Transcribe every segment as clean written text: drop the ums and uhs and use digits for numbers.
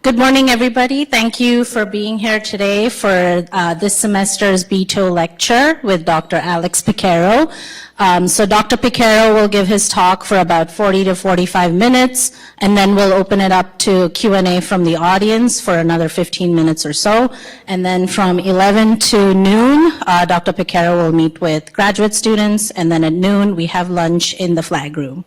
Good morning, everybody. Thank you for being here today for this semester's Beto lecture with Dr. Alex Piquero. So Dr. Piquero will give his talk for about 40 to 45 minutes, and then we'll open it up to Q&A from the audience for another 15 minutes or so. And then from 11 to noon, Dr. Piquero will meet with graduate students, and then at noon, we have lunch in the flag room.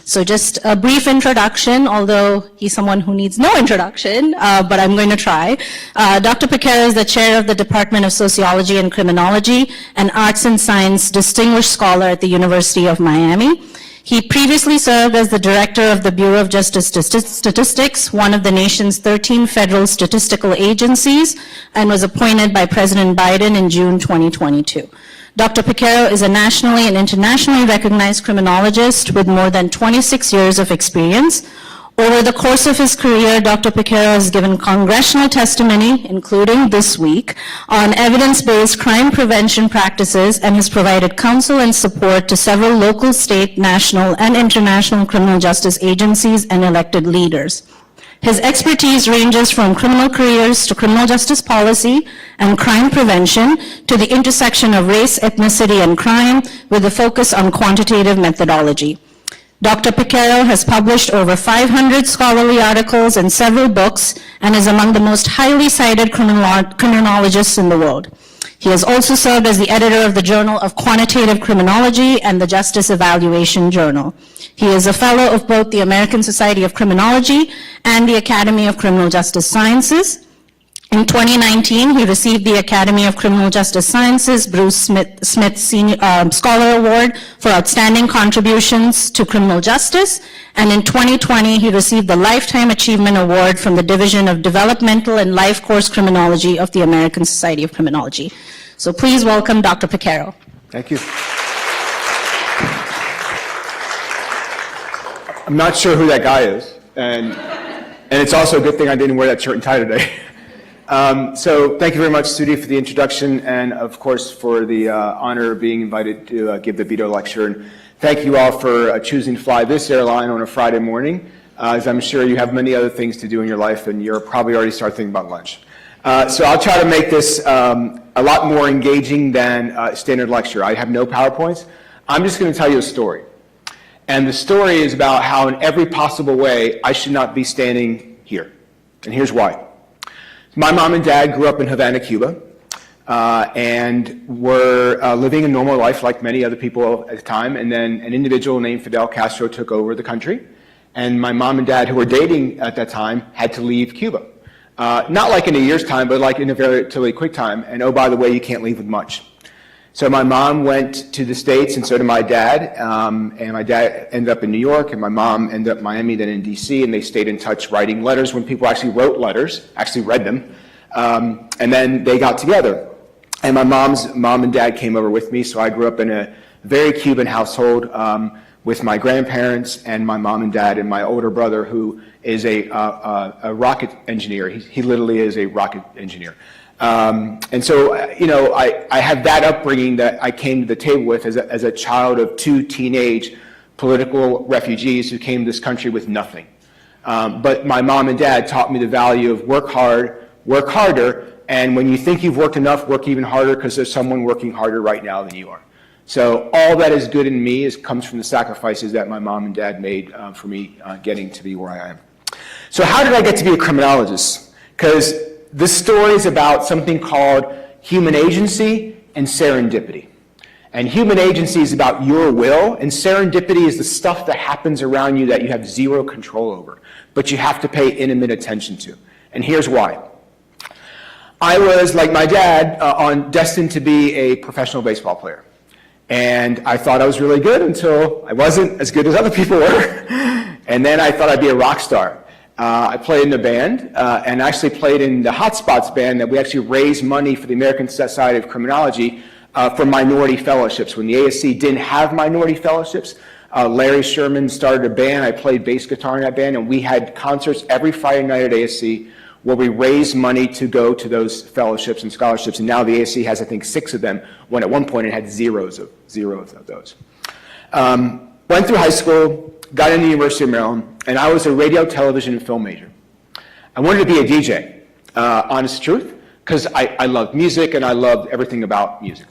So just a brief introduction, although he's someone who needs no introduction, but I'm going to try. Dr. Piquero is the chair of the Department of Sociology and Criminology and Arts and Science Distinguished Scholar at the University of Miami. He previously served as the director of the Bureau of Justice Statistics, one of the nation's 13 federal statistical agencies, and was appointed by President Biden in June 2022. Dr. Piquero is a nationally and internationally recognized criminologist with more than 26 years of experience. Over the course of his career, Dr. Piquero has given congressional testimony, including this week, on evidence-based crime prevention practices and has provided counsel and support to several local, state, national, and international criminal justice agencies and elected leaders. His expertise ranges from criminal careers to criminal justice policy and crime prevention to the intersection of race, ethnicity, and crime with a focus on quantitative methodology. Dr. Piquero has published over 500 scholarly articles and several books and is among the most highly cited criminologists in the world. He has also served as the editor of the Journal of Quantitative Criminology and the Justice Evaluation Journal. He is a fellow of both the American Society of Criminology and the Academy of Criminal Justice Sciences. In 2019, he received the Academy of Criminal Justice Sciences Bruce Smith Senior, Scholar Award for outstanding contributions to criminal justice. And in 2020, he received the Lifetime Achievement Award from the Division of Developmental and Life Course Criminology of the American Society of Criminology. So please welcome Dr. Piquero. Thank you. I'm not sure who that guy is, and it's also a good thing I didn't wear that shirt and tie today. So thank you very much, Sudhi, for the introduction, and of course for the honor of being invited to give the Beto lecture. And thank you all for choosing to fly this airline on a Friday morning, as I'm sure you have many other things to do in your life, and you're probably already starting thinking about lunch. So I'll try to make this a lot more engaging than a standard lecture. I have no PowerPoints. I'm just going to tell you a story. And the story is about how in every possible way I should not be standing here. And here's why. My mom and dad grew up in Havana, Cuba, and were living a normal life like many other people at the time. And then an individual named Fidel Castro took over the country. And my mom and dad, who were dating at that time, had to leave Cuba. Not like in a year's time, but like in a relatively quick time. And oh, by the way, you can't leave with much. So my mom went to the States, and so did my dad. And my dad ended up in New York, and my mom ended up in Miami, then in DC, and they stayed in touch writing letters when people actually wrote letters, actually read them. And then they got together. And my mom's mom and dad came over with me, so I grew up in a very Cuban household with my grandparents and my mom and dad and my older brother, who is a rocket engineer. He literally is a rocket engineer. And so, you know, I have that upbringing that I came to the table with as a child of two teenage political refugees who came to this country with nothing. But my mom and dad taught me the value of work hard, work harder, and when you think you've worked enough, work even harder, because there's someone working harder right now than you are. So all that is good in me comes from the sacrifices that my mom and dad made for me getting to be where I am. So how did I get to be a criminologist? Because this story is about something called human agency and serendipity. And human agency is about your will, and serendipity is the stuff that happens around you that you have zero control over, but you have to pay intimate attention to. And here's why. I was, like my dad, destined to be a professional baseball player. And I thought I was really good until I wasn't as good as other people were. And then I thought I'd be a rock star. I played in the band, and actually played in the Hot Spots band that we actually raised money for the American Society of Criminology for minority fellowships. When the ASC didn't have minority fellowships, Larry Sherman started a band. I played bass guitar in that band, and we had concerts every Friday night at ASC where we raised money to go to those fellowships and scholarships. And now the ASC has, I think, 6 of them, when at one point it had zero of those. Went through high school, got into the University of Maryland, and I was a radio, television, and film major. I wanted to be a DJ, honest truth, because I loved music and I loved everything about music.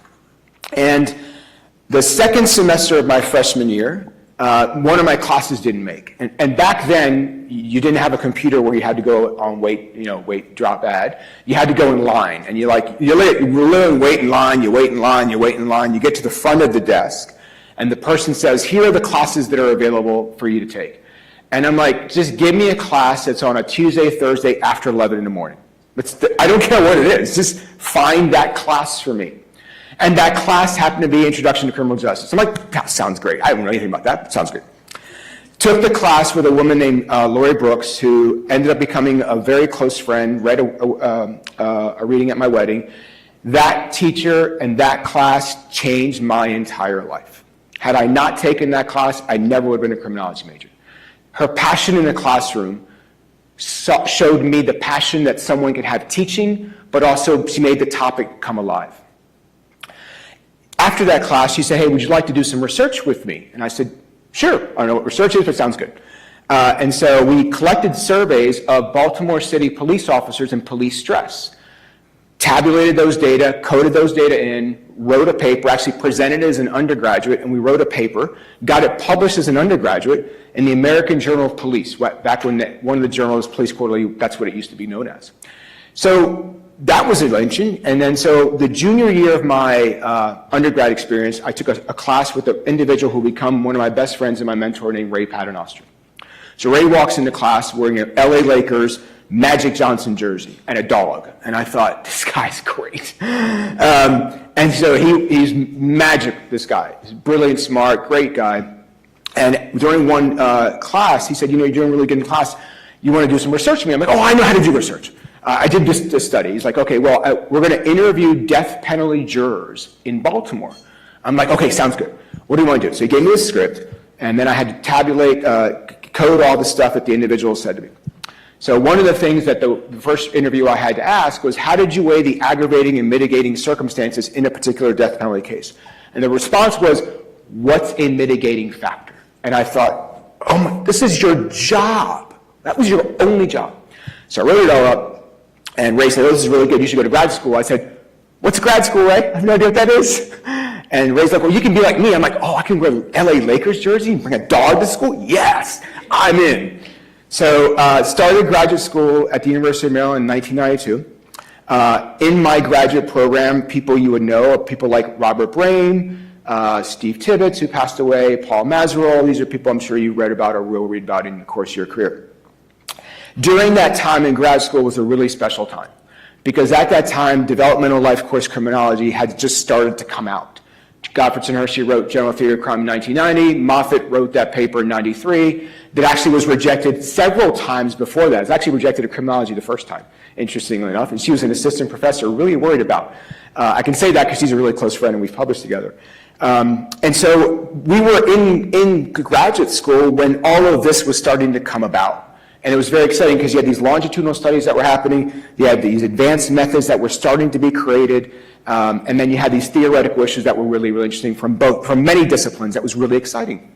And the second semester of my freshman year, one of my classes didn't make. And back then, you didn't have a computer where you had to go on wait, drop add. You had to go in line. And you literally wait in line, you wait in line, you wait in line, you get to the front of the desk, and the person says, here are the classes that are available for you to take. And I'm like, just give me a class that's on a Tuesday, Thursday after 11 in the morning. I don't care what it is, just find that class for me. And that class happened to be Introduction to Criminal Justice. I'm like, that sounds great. I don't know anything about that, but sounds great. Took the class with a woman named Lori Brooks, who ended up becoming a very close friend, read a reading at my wedding. That teacher and that class changed my entire life. Had I not taken that class, I never would have been a criminology major. Her passion in the classroom showed me the passion that someone could have teaching, but also she made the topic come alive. After that class, she said, hey, would you like to do some research with me? And I said, sure. I don't know what research is, but it sounds good. And so we collected surveys of Baltimore City police officers and police stress, tabulated those data, coded those data in, wrote a paper, actually presented it as an undergraduate, and we wrote a paper, got it published as an undergraduate in the American Journal of Police, back when one of the journals, Police Quarterly, that's what it used to be known as. So that was a lynching. And then so the junior year of my undergrad experience, I took a class with an individual who became one of my best friends and my mentor named Ray Paternoster. So Ray walks into class wearing an LA Lakers Magic Johnson jersey and a dog. And I thought, this guy's great. And so he's magic, this guy. He's brilliant, smart, great guy. And during one class, he said, you're doing really good in class. You want to do some research with me? I'm like, oh, I know how to do research. I did this study. He's like, okay, well, we're going to interview death penalty jurors in Baltimore. I'm like, okay, sounds good. What do you want to do? So he gave me a script, and then I had to tabulate, code all the stuff that the individual said to me. So one of the things that the first interview I had to ask was, how did you weigh the aggravating and mitigating circumstances in a particular death penalty case? And the response was, what's a mitigating factor? And I thought, oh my, this is your job. That was your only job. So I wrote it all up. And Ray said, oh, this is really good. You should go to grad school. I said, what's grad school, Ray? I have no idea what that is. And Ray's like, well, you can be like me. I'm like, oh, I can wear LA Lakers jersey and bring a dog to school? Yes, I'm in. So started graduate school at the University of Maryland in 1992. In my graduate program, people you would know are people like Robert Brain, Steve Tibbetts, who passed away, Paul Mazerol. These are people I'm sure you read about or will read about in the course of your career. During that time in grad school was a really special time, because at that time, developmental life course criminology had just started to come out. Gottfredson Hershey wrote General Theory of Crime in 1990. Moffitt wrote that paper in 93 that actually was rejected several times before that. It was actually rejected in criminology the first time, interestingly enough, and she was an assistant professor really worried about. I can say that because she's a really close friend and we've published together. And so we were in graduate school when all of this was starting to come about. And it was very exciting because you had these longitudinal studies that were happening, you had these advanced methods that were starting to be created, and then you had these theoretical issues that were really, really interesting from many disciplines. That was really exciting.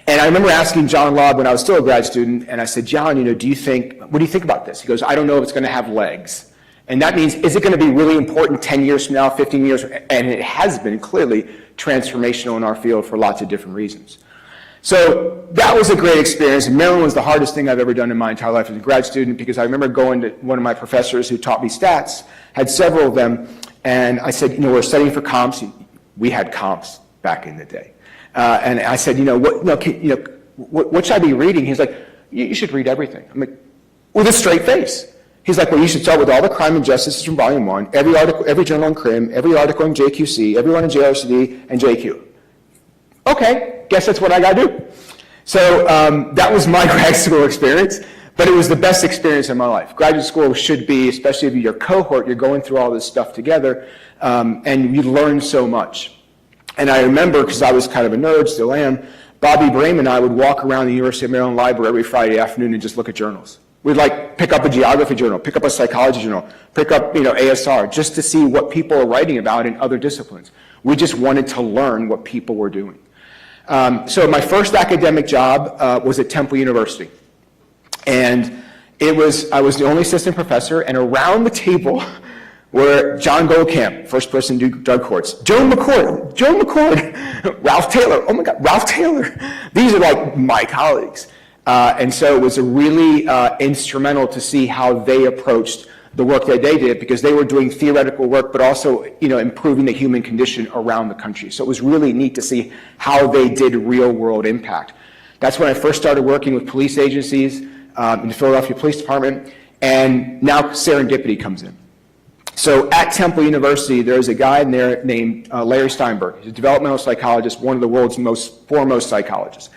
And I remember asking John Lobb when I was still a grad student, and I said, John, what do you think about this? He goes, I don't know if it's going to have legs. And that means, is it going to be really important 10 years from now, 15 years? And it has been clearly transformational in our field for lots of different reasons. So that was a great experience. Maryland was the hardest thing I've ever done in my entire life as a grad student, because I remember going to one of my professors who taught me stats, had several of them, and I said, we're studying for comps. We had comps back in the day. And I said, what should I be reading? He's like, you should read everything. I'm like, with a straight face. He's like, well, you should start with all the crime and justices from volume 1, every article, every journal on crim, every article in JQC, everyone in JRCD, and JQ. Okay, guess that's what I got to do. So that was my grad school experience, but it was the best experience of my life. Graduate school should be, especially if you're your cohort, you're going through all this stuff together, and you learn so much. And I remember, because I was kind of a nerd, still am, Bobby Brame and I would walk around the University of Maryland library every Friday afternoon and just look at journals. We'd pick up a geography journal, pick up a psychology journal, pick up ASR, just to see what people are writing about in other disciplines. We just wanted to learn what people were doing. So my first academic job was at Temple University. And I was the only assistant professor, and around the table were John Goldkamp, first person to do drug courts, Joan McCord, Ralph Taylor, oh my God, Ralph Taylor. These are like my colleagues. And so it was a really instrumental to see how they approached the work that they did, because they were doing theoretical work, but also, improving the human condition around the country. So it was really neat to see how they did real world impact. That's when I first started working with police agencies in the Philadelphia Police Department, and now serendipity comes in. So at Temple University, there's a guy in there named Larry Steinberg. He's a developmental psychologist, one of the world's foremost psychologists.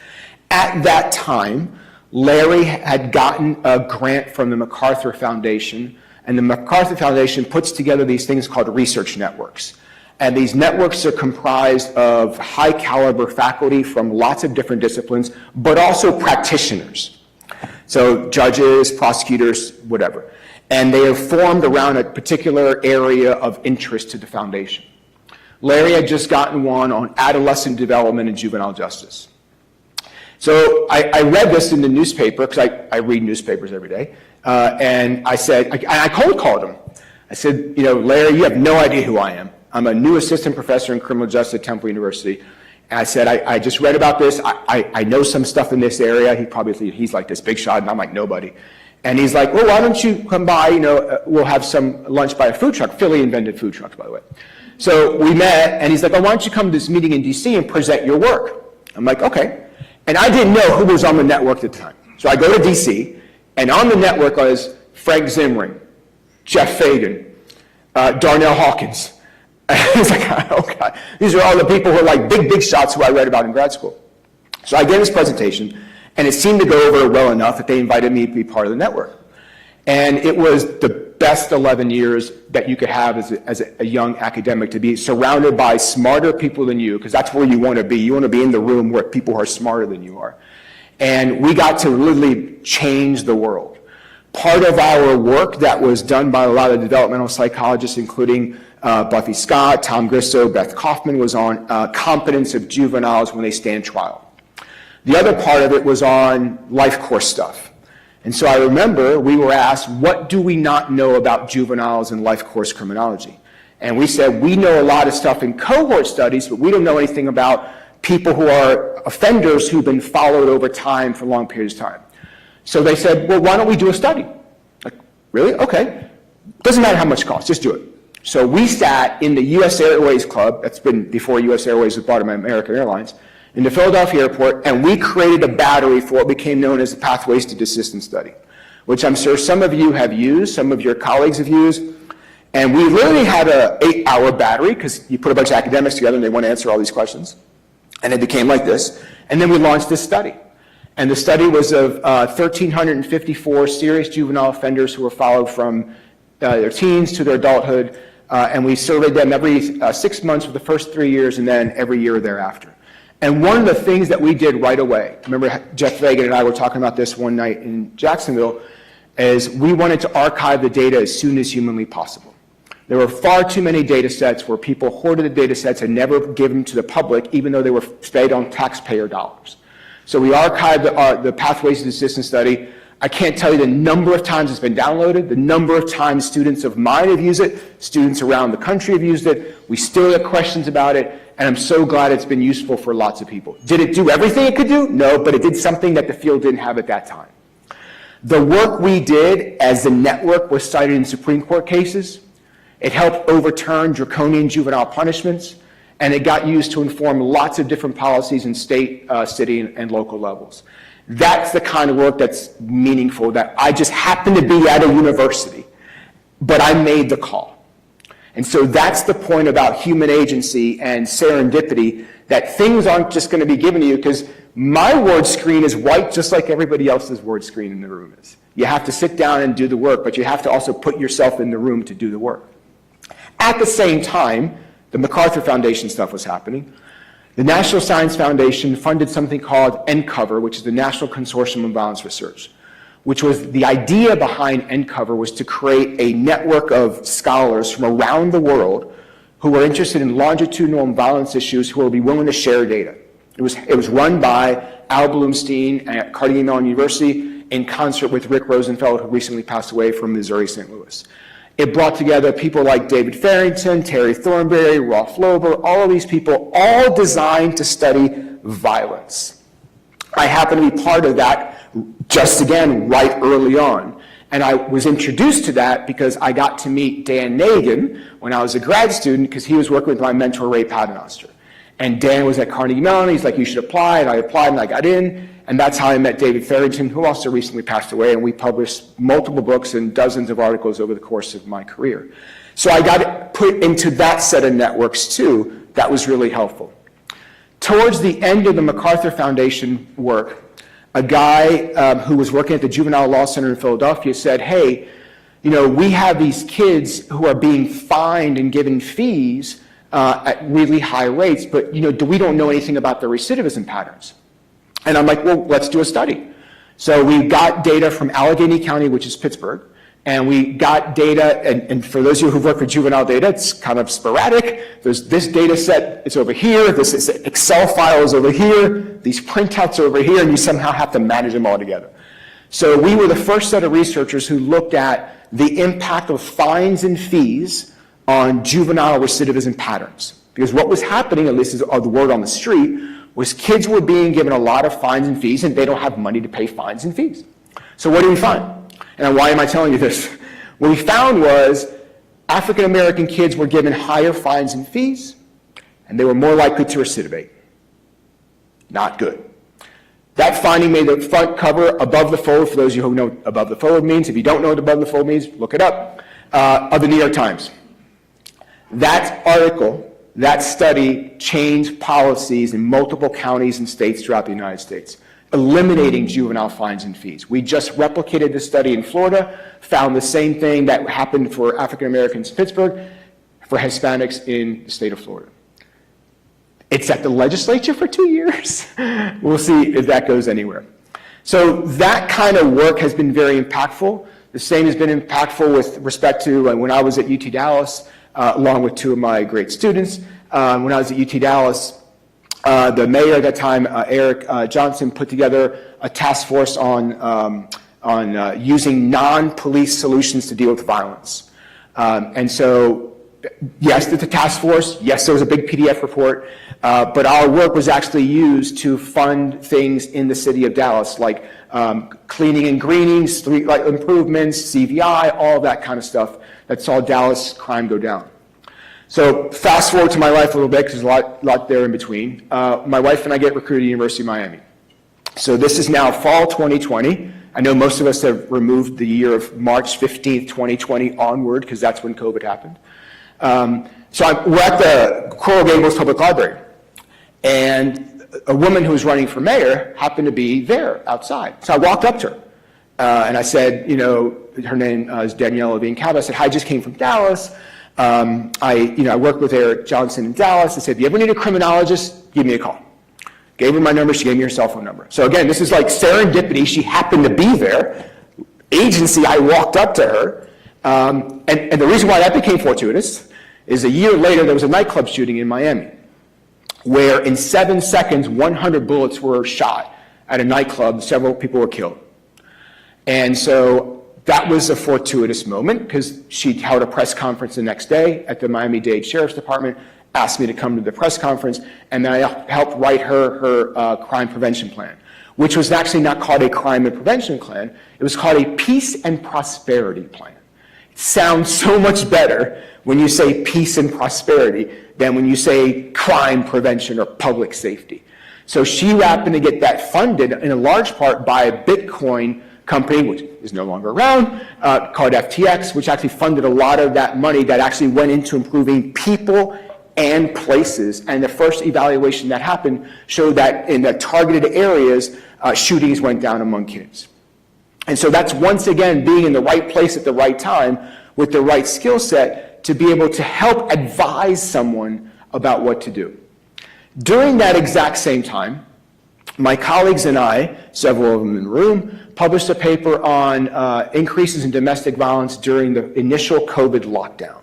At that time, Larry had gotten a grant from the MacArthur Foundation, and the MacArthur Foundation puts together these things called research networks. And these networks are comprised of high caliber faculty from lots of different disciplines, but also practitioners. So judges, prosecutors, whatever. And they are formed around a particular area of interest to the foundation. Larry had just gotten one on adolescent development and juvenile justice. So I read this in the newspaper, because I read newspapers every day, and I said, I cold called him. I said, Larry, you have no idea who I am. I'm a new assistant professor in criminal justice at Temple University. And I said, I just read about this. I know some stuff in this area. He probably thinks he's like this big shot, and I'm like nobody. And he's like, well, why don't you come by, we'll have some lunch by a food truck. Philly invented food trucks, by the way. So we met, and he's like, well, why don't you come to this meeting in DC and present your work? I'm like, okay. And I didn't know who was on the network at the time. So I go to DC, and on the network was Frank Zimring, Jeff Fagan, Darnell Hawkins. And it's like, oh God, these are all the people who are like big shots who I read about in grad school. So I gave this presentation, and it seemed to go over well enough that they invited me to be part of the network. And it was the best 11 years that you could have as a young academic, to be surrounded by smarter people than you, because that's where you want to be. You want to be in the room where people are smarter than you are. And we got to really change the world. Part of our work that was done by a lot of developmental psychologists, including Buffy Scott, Tom Grisso, Beth Kaufman, was on competence of juveniles when they stand trial. The other part of it was on life course stuff. And so I remember we were asked, what do we not know about juveniles and life course criminology? And we said, we know a lot of stuff in cohort studies, but we don't know anything about people who are offenders who've been followed over time for long periods of time. So they said, well, why don't we do a study? Like, really? Okay. Doesn't matter how much it costs, just do it. So we sat in the US Airways Club, that's been before US Airways was bought by American Airlines, in the Philadelphia airport, and we created a battery for what became known as the Pathways to Desistance Study, which I'm sure some of you have used, some of your colleagues have used. And we literally had an 8-hour battery, because you put a bunch of academics together and they want to answer all these questions. And it became like this. And then we launched this study. And the study was of 1,354 serious juvenile offenders who were followed from their teens to their adulthood. And we surveyed them every 6 months for the first 3 years, and then every year thereafter. And one of the things that we did right away, remember Jeff Fagan and I were talking about this one night in Jacksonville, is we wanted to archive the data as soon as humanly possible. There were far too many data sets where people hoarded the data sets and never gave them to the public, even though they were paid on taxpayer dollars. So we archived the Pathways to Desistance study. I can't tell you the number of times it's been downloaded, the number of times students of mine have used it, students around the country have used it. We still have questions about it, and I'm so glad it's been useful for lots of people. Did it do everything it could do? No, but it did something that the field didn't have at that time. The work we did as the network was cited in Supreme Court cases. It helped overturn draconian juvenile punishments, and it got used to inform lots of different policies in state, city, and local levels. That's the kind of work that's meaningful, that I just happened to be at a university, but I made the call. And so that's the point about human agency and serendipity, that things aren't just going to be given to you, because my word screen is white just like everybody else's word screen in the room is. You have to sit down and do the work, but you have to also put yourself in the room to do the work. At the same time, the MacArthur Foundation stuff was happening. The National Science Foundation funded something called NCOVR, which is the National Consortium on Violence Research, which was the idea behind NCOVR was to create a network of scholars from around the world who were interested in longitudinal and violence issues who would be willing to share data. It was run by Al Bloomstein at Carnegie Mellon University in concert with Rick Rosenfeld, who recently passed away from Missouri, St. Louis. It brought together people like David Farrington, Terry Thornberry, Rolf Lober, all of these people, all designed to study violence. I happen to be part of that just again right early on. And I was introduced to that because I got to meet Dan Nagin when I was a grad student because he was working with my mentor, Ray Paternoster. And Dan was at Carnegie Mellon. He's like, you should apply. And I applied and I got in. And that's how I met David Farrington, who also recently passed away. And we published multiple books and dozens of articles over the course of my career. So I got put into that set of networks too. That was really helpful. Towards the end of the MacArthur Foundation work, a guy who was working at the Juvenile Law Center in Philadelphia said, hey, you know, we have these kids who are being fined and given fees at really high rates, but you know, we don't know anything about their recidivism patterns. And I'm like, well, let's do a study. So we got data from Allegheny County, which is Pittsburgh, and we got data, and for those of you who've worked with juvenile data, it's kind of sporadic. There's this data set, it's over here, this Excel file is over here, these printouts are over here, and you somehow have to manage them all together. So we were the first set of researchers who looked at the impact of fines and fees on juvenile recidivism patterns. Because what was happening, at least is the word on the street, was kids were being given a lot of fines and fees, and they don't have money to pay fines and fees. So what did we find? And why am I telling you this? What we found was African-American kids were given higher fines and fees, and they were more likely to recidivate. Not good. That finding made the front cover above the fold, for those of you who know what above the fold means. If you don't know what above the fold means, look it up, of the New York Times. That article, that study changed policies in multiple counties and states throughout the United States, eliminating juvenile fines and fees. We just replicated this study in Florida, found the same thing that happened for African Americans in Pittsburgh, for Hispanics in the state of Florida. It's at the legislature for 2 years. We'll see if that goes anywhere. So that kind of work has been very impactful. The same has been impactful with respect to when I was at UT Dallas, along with two of my great students. When I was at UT Dallas, the mayor at that time, Eric Johnson, put together a task force on using non-police solutions to deal with violence. And so, yes, it's a task force. Yes, there was a big PDF report. But our work was actually used to fund things in the city of Dallas, like cleaning and greening, streetlight improvements, CVI, all that kind of stuff that saw Dallas crime go down. So fast forward to my life a little bit, because there's a lot there in between. My wife and I get recruited at the University of Miami. So this is now fall 2020. I know most of us have removed the year of March 15th, 2020 onward, because that's when COVID happened. So we're at the Coral Gables Public Library, and a woman who was running for mayor happened to be there outside. So I walked up to her, and I said, you know, her name is Danielle Levine Cabot. I said, hi, I just came from Dallas. I worked with Eric Johnson in Dallas. I said, if you ever need a criminologist, give me a call. Gave her my number. She gave me her cell phone number. So again, this is like serendipity. She happened to be there. Agency, I walked up to her. And the reason why that became fortuitous is a year later, there was a nightclub shooting in Miami where in 7 seconds, 100 bullets were shot at a nightclub. Several people were killed. And so that was a fortuitous moment, because she held a press conference the next day at the Miami-Dade Sheriff's Department, asked me to come to the press conference, and then I helped write her crime prevention plan, which was actually not called a crime and prevention plan. It was called a peace and prosperity plan. It sounds so much better when you say peace and prosperity than when you say crime prevention or public safety. So she happened to get that funded in a large part by a Bitcoin company, which is no longer around, called FTX, which actually funded a lot of that money that actually went into improving people and places. And the first evaluation that happened showed that in the targeted areas, shootings went down among kids. And so that's once again being in the right place at the right time with the right skill set to be able to help advise someone about what to do. During that exact same time, my colleagues and I, several of them in the room, published a paper on increases in domestic violence during the initial COVID lockdown.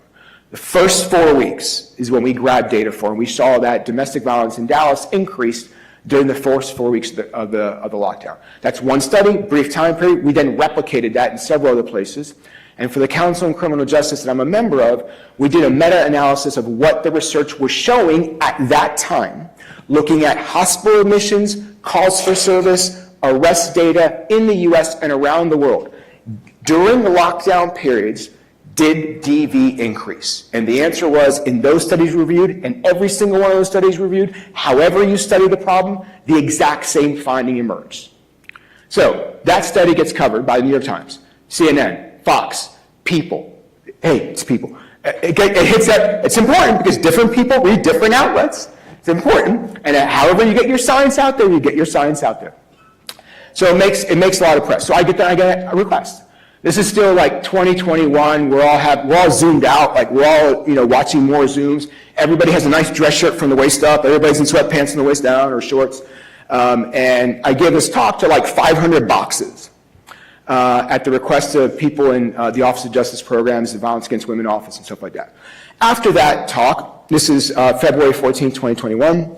The first 4 weeks is when we grabbed data for, and we saw that domestic violence in Dallas increased during the first 4 weeks of the lockdown. That's one study, brief time period. We then replicated that in several other places. And for the Council on Criminal Justice that I'm a member of, we did a meta-analysis of what the research was showing at that time, looking at hospital admissions, calls for service, arrest data in the US and around the world. During the lockdown periods, did DV increase? And the answer was, in those studies reviewed, and every single one of those studies reviewed, however you study the problem, the exact same finding emerged. So that study gets covered by the New York Times, CNN, Fox, People. Hey, it's People. It hits that. It's important because different people read different outlets. It's important. And however you get your science out there, you get your science out there. So it makes a lot of press. So I get a request. This is still like 2021. We're all zoomed out. Like we're all watching more Zooms. Everybody has a nice dress shirt from the waist up. Everybody's in sweatpants from the waist down or shorts. And I give this talk to like 500 boxes at the request of people in the Office of Justice Programs, the Violence Against Women Office, and stuff like that. After that talk, this is February 14, 2021,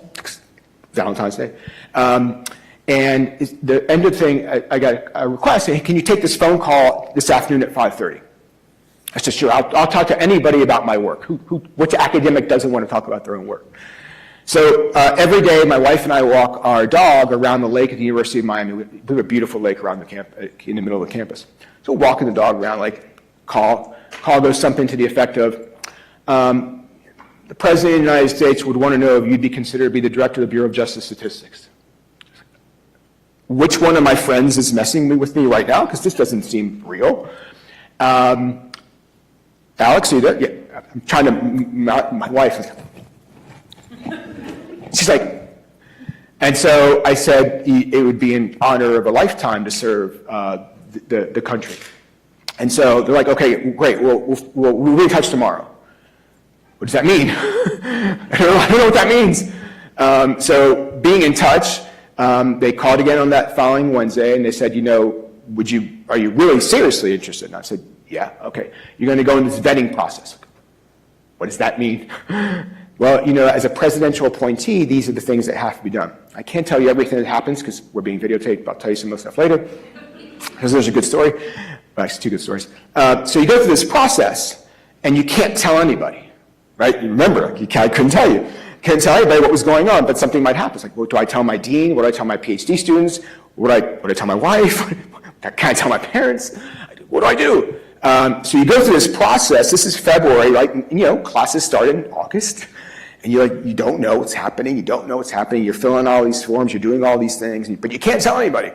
Valentine's Day. And the end of the thing, I got a request, hey, can you take this phone call this afternoon at 5:30? I said, sure, I'll talk to anybody about my work. Which academic doesn't want to talk about their own work? So every day, my wife and I walk our dog around the lake at the University of Miami. We have a beautiful lake around in the middle of the campus. So walking the dog around, like, call goes something to the effect of, the President of the United States would want to know if you'd be considered to be the Director of the Bureau of Justice Statistics. Which one of my friends is messing with me right now? Because this doesn't seem real. Alex, you there? Yeah, I'm trying to, my wife is, she's like, and so I said it would be an honor of a lifetime to serve the country. And so they're like, okay, great, we'll be in touch tomorrow. What does that mean? I don't know what that means. So being in touch, they called again on that following Wednesday, and they said, are you really seriously interested? And I said, yeah, okay. You're going to go into this vetting process. What does that mean? Well, as a presidential appointee, these are the things that have to be done. I can't tell you everything that happens because we're being videotaped. I'll tell you some of the stuff later because there's a good story. Well, actually, two good stories. So you go through this process, and you can't tell anybody, right? You remember, I couldn't tell you. Can't tell anybody what was going on, but something might happen. It's like, what do I tell my dean? What do I tell my PhD students? What do I tell my wife? Can I tell my parents? What do I do? So you go through this process. This is February, right? Classes start in August, and you don't know what's happening. You don't know what's happening. You're filling all these forms. You're doing all these things, but you can't tell anybody.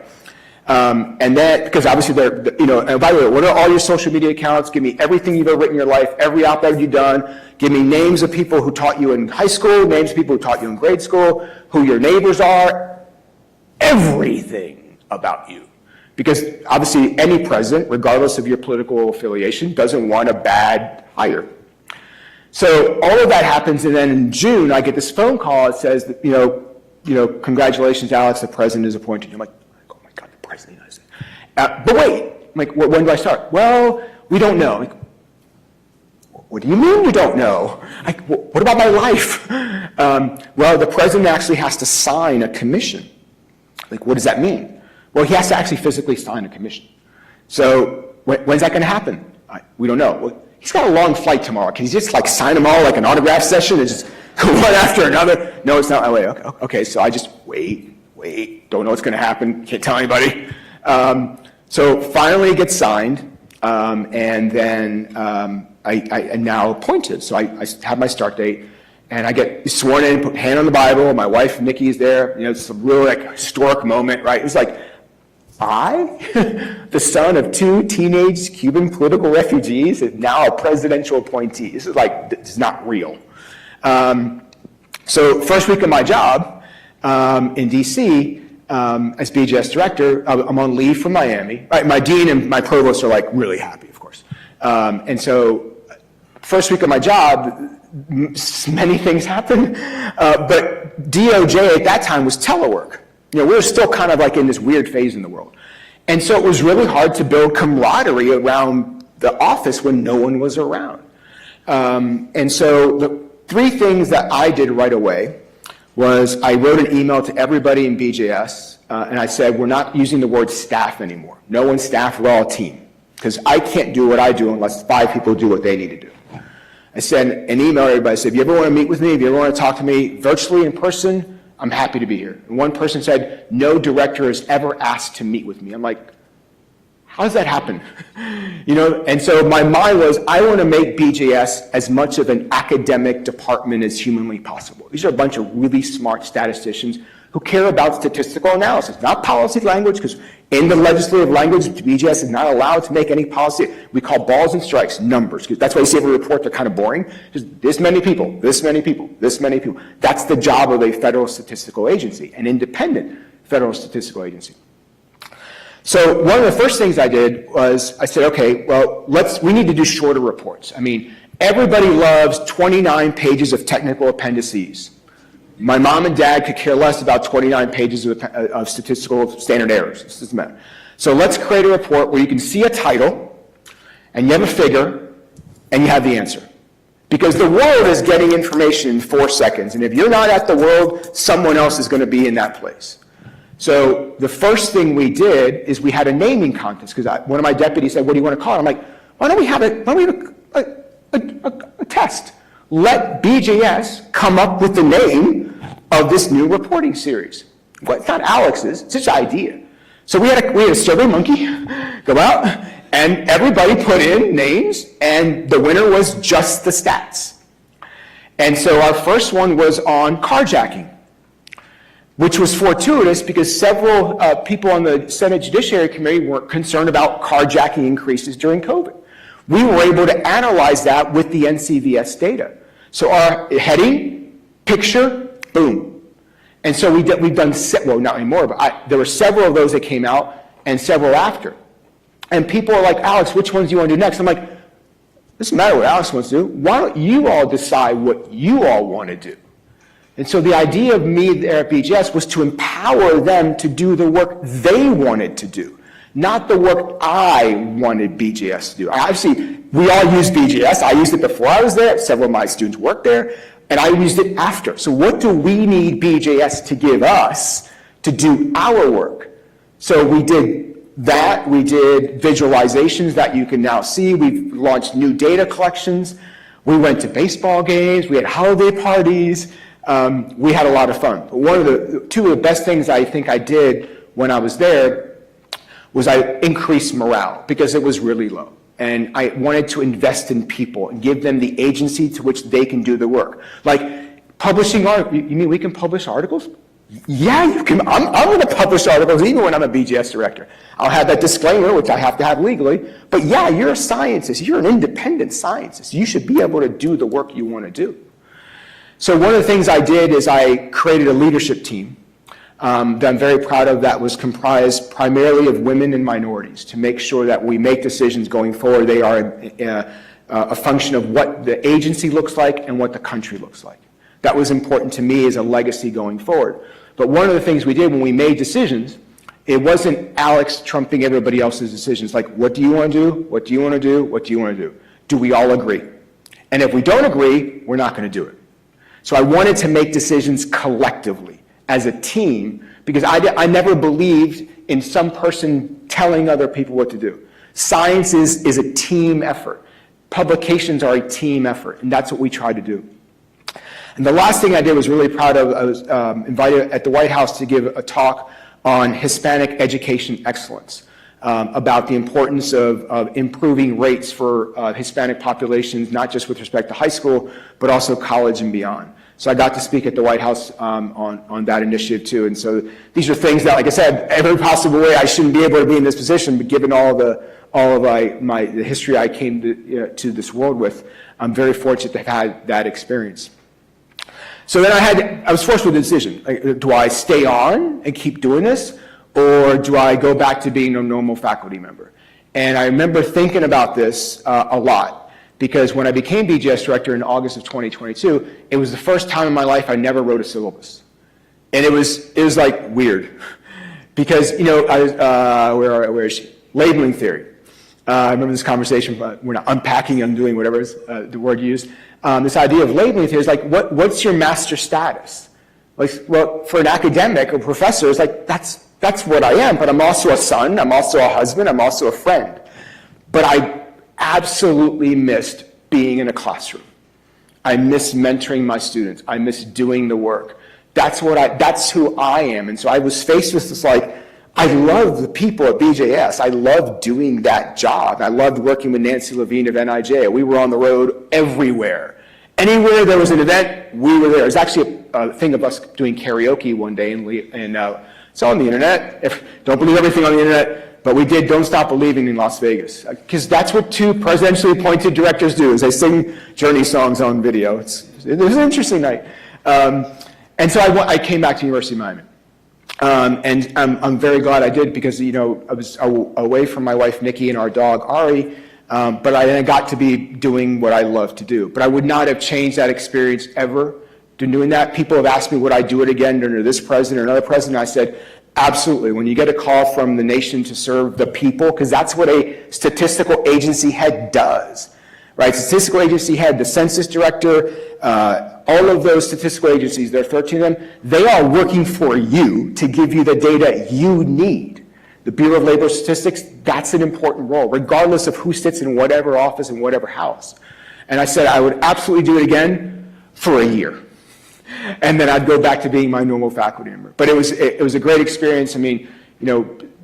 And then, because obviously and by the way, what are all your social media accounts? Give me everything you've ever written in your life, every op-ed you've done. Give me names of people who taught you in high school, names of people who taught you in grade school, who your neighbors are, everything about you. Because obviously any president, regardless of your political affiliation, doesn't want a bad hire. So all of that happens, and then in June, I get this phone call that says, congratulations, Alex, the president is appointed. I'm like, oh my God, the president is. But wait, I'm like, when do I start? Well, we don't know. Like, what do you mean you don't know? Like, what about my life? Well, the president actually has to sign a commission. Like, what does that mean? Well, he has to actually physically sign a commission. So when's that going to happen? We don't know. Well, he's got a long flight tomorrow. Can he just sign them all like an autograph session and just go one after another? No, it's not that way. Okay, so I just wait, don't know what's going to happen, can't tell anybody. So finally it gets signed, and then I am now appointed. So I have my start date, and I get sworn in, put hand on the Bible. My wife, Nikki, is there. It's a real historic moment, right? It was like, the son of two teenage Cuban political refugees, is now a presidential appointee. This is not real. So first week of my job in D.C., as BJS director, I'm on leave from Miami. Right, my dean and my provost are really happy, of course. And so first week of my job, many things happened, but DOJ at that time was telework. We were still kind of in this weird phase in the world. And so it was really hard to build camaraderie around the office when no one was around. And so the three things that I did right away was I wrote an email to everybody in BJS, and I said, we're not using the word staff anymore. No one's staff, we're all a team. Because I can't do what I do unless 5 people do what they need to do. I sent an email to everybody. I said, if you ever want to meet with me, if you ever want to talk to me virtually in person, I'm happy to be here. And one person said, no director has ever asked to meet with me. I'm like, how does that happen? And so my mind was, I want to make BJS as much of an academic department as humanly possible. These are a bunch of really smart statisticians who care about statistical analysis, not policy language, because in the legislative language, BJS is not allowed to make any policy. We call balls and strikes numbers, because that's why you see every report, they're kind of boring. Just this many people, this many people, this many people. That's the job of a federal statistical agency, an independent federal statistical agency. So one of the first things I did was I said, okay, well, we need to do shorter reports. I mean, everybody loves 29 pages of technical appendices. My mom and dad could care less about 29 pages of statistical standard errors. This doesn't matter. So let's create a report where you can see a title, and you have a figure, and you have the answer. Because the world is getting information in 4 seconds, and if you're not at the world, someone else is going to be in that place. So the first thing we did is we had a naming contest, because one of my deputies said, what do you want to call it? I'm like, why don't we have a test? Let BJS come up with the name of this new reporting series. Well, it's not Alex's, it's his idea. So we had a survey monkey go out, and everybody put in names, and the winner was just the stats. And so our first one was on carjacking, which was fortuitous because several people on the Senate Judiciary Committee were concerned about carjacking increases during COVID. We were able to analyze that with the NCVS data. So our heading, picture, boom. And so we've done, well, not anymore, but there were several of those that came out and several after. And people are like, Alex, which ones do you want to do next? I'm like, it doesn't matter what Alex wants to do. Why don't you all decide what you all want to do? And so the idea of me there at BJS was to empower them to do the work they wanted to do, not the work I wanted BJS to do. Obviously, we all use BJS. I used it before I was there. Several of my students worked there, and I used it after. So what do we need BJS to give us to do our work? So we did that. We did visualizations that you can now see. We've launched new data collections. We went to baseball games. We had holiday parties. We had a lot of fun. But two of the best things I think I did when I was there was I increased morale because it was really low. And I wanted to invest in people and give them the agency to which they can do the work. Like publishing articles. You mean we can publish articles? Yeah, you can. I'm going to publish articles even when I'm a BJS director. I'll have that disclaimer, which I have to have legally. But yeah, you're a scientist. You're an independent scientist. You should be able to do the work you want to do. So one of the things I did is I created a leadership team that I'm very proud of that was comprised primarily of women and minorities to make sure that we make decisions going forward. They are a function of what the agency looks like and what the country looks like. That was important to me as a legacy going forward. But one of the things we did when we made decisions, it wasn't Alex trumping everybody else's decisions. Like, what do you want to do? What do you want to do? What do you want to do? Do we all agree? And if we don't agree, we're not going to do it. So I wanted to make decisions collectively as a team because I never believed in some person telling other people what to do. Science is a team effort. Publications are a team effort, and that's what we try to do. And the last thing I did was really proud of. I was invited at the White House to give a talk on Hispanic education excellence, about the importance of improving rates for Hispanic populations, not just with respect to high school, but also college and beyond. So I got to speak at the White House on that initiative too. And so these are things that, like I said, every possible way I shouldn't be able to be in this position, but given all of the history I came to this world with, I'm very fortunate to have had that experience. So then I was forced with a decision. Like, do I stay on and keep doing this, or do I go back to being a normal faculty member? And I remember thinking about this a lot, because when I became BJS director in August of 2022, it was the first time in my life I never wrote a syllabus. And it was like weird, because, where is she? Labeling theory. I remember this conversation, but we're not unpacking, undoing, whatever is the word used. This idea of labeling theory is like, what's your master status? Like, well, for an academic or professor, it's like, that's what I am, but I'm also a son, I'm also a husband, I'm also a friend. But I absolutely missed being in a classroom. I miss mentoring my students. I miss doing the work. That's who I am. And so I was faced with this, like, I love the people at BJS. I love doing that job. I loved working with Nancy Levine of NIJ. We were on the road everywhere. Anywhere there was an event, we were there. There's actually a thing of us doing karaoke one day, and it's on the internet. Don't believe everything on the internet, but we did Don't Stop Believing in Las Vegas. Because that's what two presidentially appointed directors do, is they sing Journey songs on video. It was an interesting night. And so I came back to University of Miami. And I'm very glad I did, because, I was away from my wife, Nikki, and our dog, Ari, but I got to be doing what I love to do. But I would not have changed that experience ever doing that. People have asked me, would I do it again under this president or another president? I said, absolutely. When you get a call from the nation to serve the people, because that's what a statistical agency head does, right? Statistical agency head, the census director, all of those statistical agencies, there are 13 of them, they are working for you to give you the data you need. The Bureau of Labor Statistics, that's an important role, regardless of who sits in whatever office in whatever house. And I said I would absolutely do it again for a year. And then I'd go back to being my normal faculty member. But it was a great experience. I mean,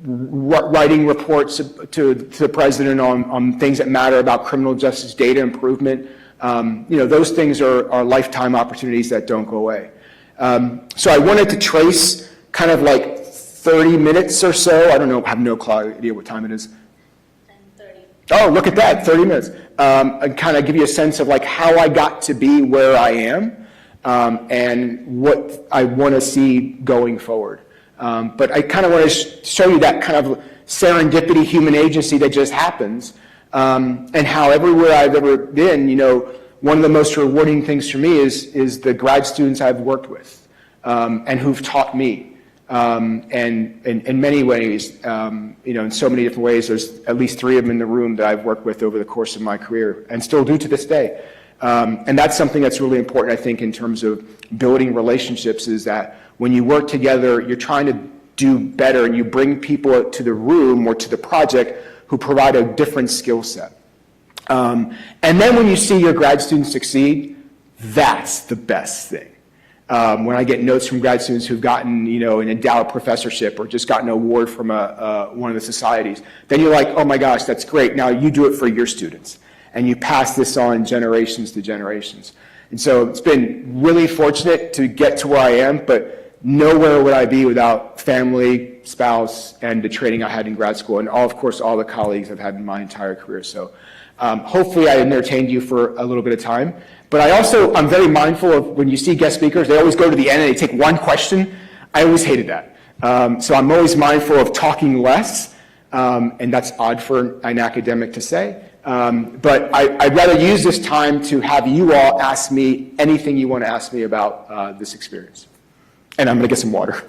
writing reports to the president on things that matter about criminal justice data improvement. Those things are lifetime opportunities that don't go away. So I wanted to trace kind of like 30 minutes or so. I don't know, I have no idea what time it is. 10:30. Oh, look at that, 30 minutes. And kind of give you a sense of like how I got to be where I am. And what I want to see going forward. But I kind of want to show you that kind of serendipity human agency that just happens, and how everywhere I've ever been, one of the most rewarding things for me is the grad students I've worked with, and who've taught me. And in many ways, in so many different ways, there's at least 3 of them in the room that I've worked with over the course of my career and still do to this day. And that's something that's really important, I think, in terms of building relationships, is that when you work together, you're trying to do better, and you bring people to the room or to the project who provide a different skill set. And then when you see your grad students succeed, that's the best thing. When I get notes from grad students who've gotten, an endowed professorship or just gotten an award from one of the societies, then you're like, oh my gosh, that's great. Now you do it for your students. And you pass this on generations to generations. And so it's been really fortunate to get to where I am, but nowhere would I be without family, spouse, and the training I had in grad school, and of course, all the colleagues I've had in my entire career. So hopefully I entertained you for a little bit of time. But I'm very mindful of when you see guest speakers, they always go to the end and they take one question. I always hated that. So I'm always mindful of talking less, and that's odd for an academic to say. But I'd rather use this time to have you all ask me anything you want to ask me about this experience. And I'm going to get some water.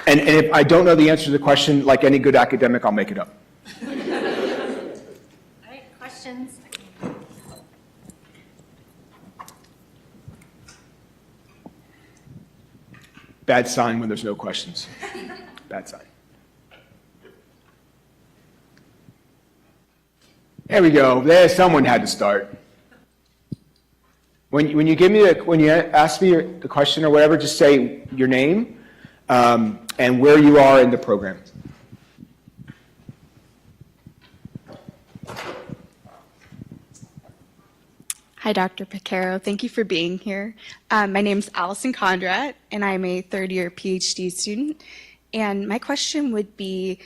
And if I don't know the answer to the question, like any good academic, I'll make it up. All right, questions? Bad sign when there's no questions. Bad sign. There we go. Someone had to start. When you ask me the question or whatever, just say your name and where you are in the program. Hi, Dr. Piquero. Thank you for being here. My name is Allison Condratt, and I'm a third-year PhD student. And my question would be,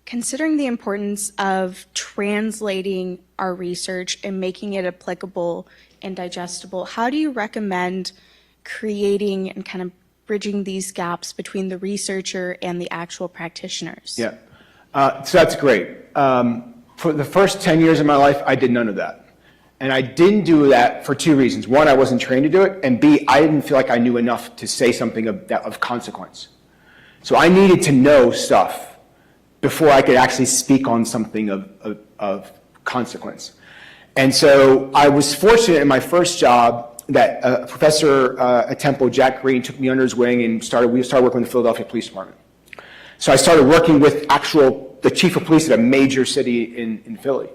considering the importance of translating our research and making it applicable and digestible, how do you recommend creating and kind of bridging these gaps between the researcher and the actual practitioners? Yeah, so that's great. For the first 10 years of my life, I did none of that. And I didn't do that for 2 reasons. One, I wasn't trained to do it, and B, I didn't feel like I knew enough to say something of consequence. So I needed to know stuff before I could actually speak on something of consequence. And so I was fortunate in my first job that a professor at Temple, Jack Green, took me under his wing and we started working with the Philadelphia Police Department. So I started working with the chief of police at a major city in Philly.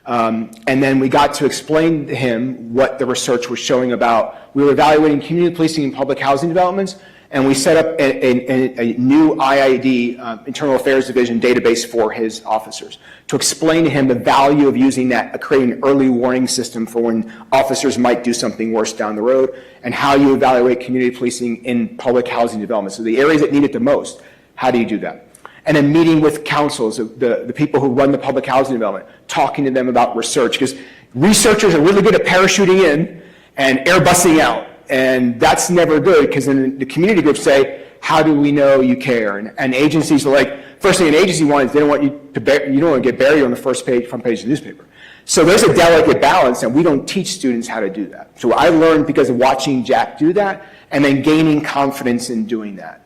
And then we got to explain to him what the research was showing about. We were evaluating community policing in public housing developments, and we set up a new IID, Internal Affairs Division database for his officers to explain to him the value of using that, creating an early warning system for when officers might do something worse down the road, and how you evaluate community policing in public housing development. So the areas that need it the most, how do you do that? And then meeting with councils, the people who run the public housing development, talking to them about research, because researchers are really good at parachuting in and airbusing out. And that's never good, because then the community groups say, how do we know you care? And agencies are like, first thing an agency wants is they don't want you you don't want to get buried on the front page of the newspaper. So there's a delicate balance, and we don't teach students how to do that. So I learned because of watching Jack do that, and then gaining confidence in doing that.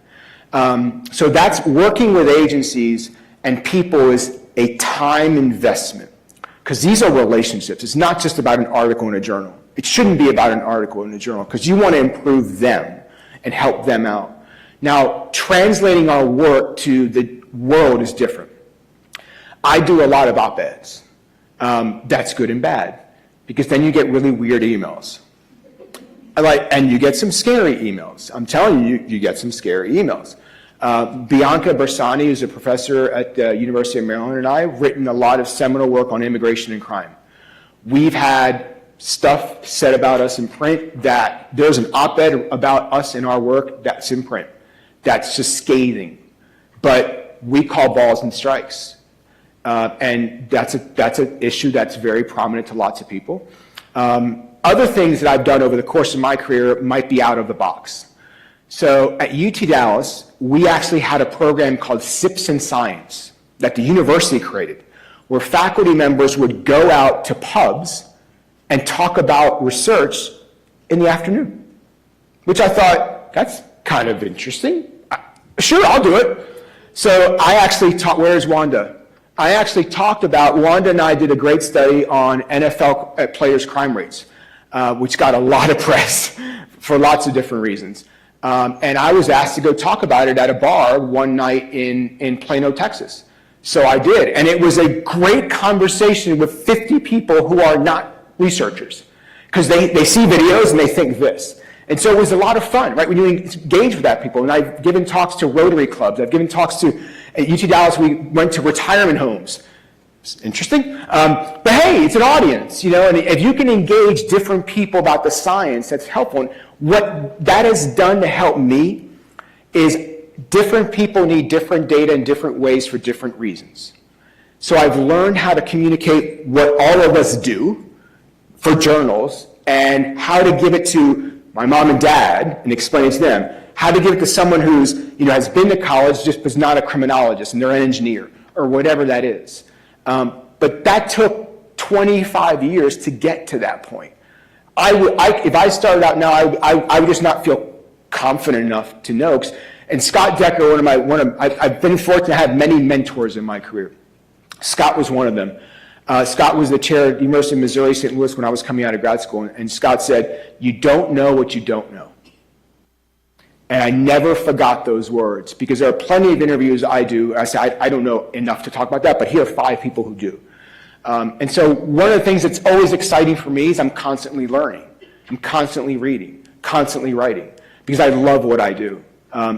So that's working with agencies and people is a time investment, because these are relationships. It's not just about an article in a journal. It shouldn't be about an article in a journal, because you want to improve them and help them out. Now, translating our work to the world is different. I do a lot of op-eds. That's good and bad, because then you get really weird emails. And you get some scary emails. I'm telling you, you get some scary emails. Bianca Bersani, who's a professor at the University of Maryland, and I have written a lot of seminal work on immigration and crime. We've had stuff said about us in print that there's an op-ed about us in our work that's in print. That's just scathing. But we call balls and strikes. And that's an issue that's very prominent to lots of people. Other things that I've done over the course of my career might be out of the box. So at UT Dallas, we actually had a program called SIPs in Science that the university created, where faculty members would go out to pubs and talk about research in the afternoon, which I thought, that's kind of interesting. Sure, I'll do it. So I actually taught, where's Wanda? I actually talked about, Wanda and I did a great study on NFL players' crime rates, which got a lot of press for lots of different reasons. And I was asked to go talk about it at a bar one night in Plano, Texas. So I did, and it was a great conversation with 50 people who are not researchers, because they see videos and they think this. And so it was a lot of fun, right, when you engage with that people. And I've given talks to Rotary clubs. I've given talks to, at UT Dallas, we went to retirement homes. It's interesting. But hey, it's an audience, you know, and if you can engage different people about the science, that's helpful. And what that has done to help me is different people need different data in different ways for different reasons. So I've learned how to communicate what all of us do for journals, and how to give it to my mom and dad and explain it to them. How to give it to someone who's, you know, has been to college, just was not a criminologist, and they're an engineer, or whatever that is. But that took 25 years to get to that point. If I started out now, I would just not feel confident enough to know. And Scott Decker, I've been fortunate to have many mentors in my career. Scott was one of them. Scott was the chair at the University of Missouri St. Louis when I was coming out of grad school, and Scott said, "You don't know what you don't know." And I never forgot those words, because there are plenty of interviews I do, and I say, I don't know enough to talk about that, but here are 5 people who do. And so one of the things that's always exciting for me is I'm constantly learning. I'm constantly reading, constantly writing, because I love what I do.